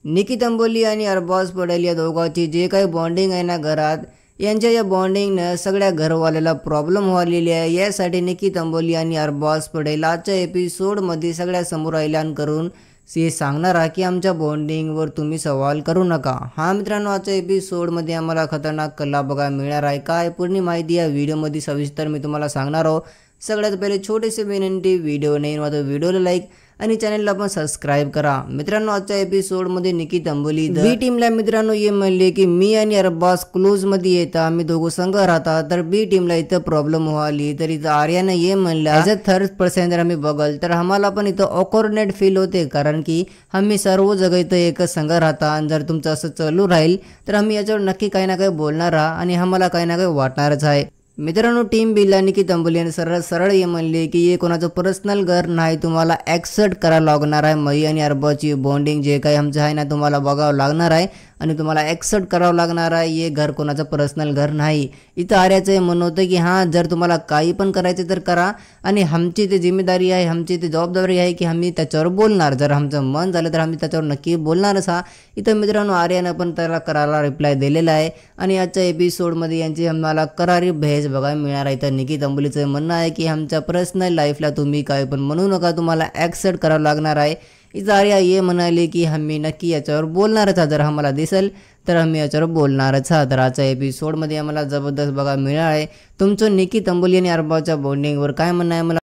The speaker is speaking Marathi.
निकी तंबोली आणि अरबाज पटेल या दोघांची जे काही बॉन्डिंग आहे ना घरात, यांच्या या बॉन्डिंगनं सगळ्या घरवाल्याला प्रॉब्लेम व्हालेली आहे। यासाठी निकी तंबोली आणि अरबाज पटेल आजच्या एपिसोडमध्ये सगळ्या समोर ऐलान करून हे सांगणार आहे की आमच्या बॉन्डिंगवर तुम्ही सवाल करू नका। हा मित्रांनो, आजच्या एपिसोडमध्ये आम्हाला खतरनाक कल्ला बघा मिळणार आहे। काय पूर्ण माहिती या व्हिडिओमध्ये सविस्तर मी तुम्हाला सांगणार आहोत। सगळ्यात पहिले छोटीशी विनंती, व्हिडिओ नाही मात्र व्हिडिओला लाईक आणि चॅनलला पण सबस्क्राइब करा। मित्रांनो, आजच्या एपिसोडमध्ये निकी तंबोली बी टीमला मित्रांनो ये म्हणले की मी आणि अरबाज क्लोजमध्ये येता, आम्ही दोघं संघ राहता। तर बी टीमला इथं प्रॉब्लेम व्हाली, तर इथं आर्यानं ये म्हणलं ॲज अ थर्ड पर्सन जर आम्ही बघल तर आम्हाला पण इथं ऑकवर्डनेट फील होते, कारण की आम्ही सर्व जगह इथं एकच संघ राहता आणि जर तुमचं असं चालू राहील तर आम्ही याच्यावर नक्की काही ना काही बोलणार आणि आम्हाला काही ना काही वाटणारच आहे। मित्रांनो, टीम बीला निकी तंबोली यांनी सरळ ये म्हणले की हे कोणाचं पर्सनल घर नाही, तुम्हाला ॲक्सेप्ट करायला लागणार आहे। मई आणि अरबाजची बॉन्डिंग जे काही आमचं आहे ना तुम्हाला बघावं लागणार आहे आणि तुम्हाला ॲक्सेप्ट करावं लागणार आहे। हे घर कोणाचं पर्सनल घर नाही। इथं आर्याचं हे म्हणणं होतं की हां, जर तुम्हाला काही पण करायचं तर करा आणि आमची ते जिम्मेदारी आहे, आमची ते जबाबदारी आहे की आम्ही त्याच्यावर बोलणार। जर आमचं मन झालं तर आम्ही त्याच्यावर नक्की बोलणारच। हा इथं मित्रांनो आर्यानं पण त्याला करायला रिप्लाय दिलेला आहे आणि आजच्या एपिसोडमध्ये यांची आम्हाला करारी भेज बघायला मिळणार आहे। तर निकी तंबोलीचं म्हणणं आहे की आमच्या पर्सनल लाईफला तुम्ही काय पण म्हणू नका, तुम्हाला ॲक्सेप्ट करावं लागणार आहे। इथं आर्या ये म्हणाले की आम्ही नक्की याच्यावर बोलणारच, जर आम्हाला दिसेल तर आम्ही याच्यावर बोलणारच। तर आजच्या एपिसोडमध्ये आम्हाला जबरदस्त बघा मिळणार आहे। तुमचं निकी तंबोली आणि अरबाजच्या बॉन्डिंगवर काय म्हणणं आहे मला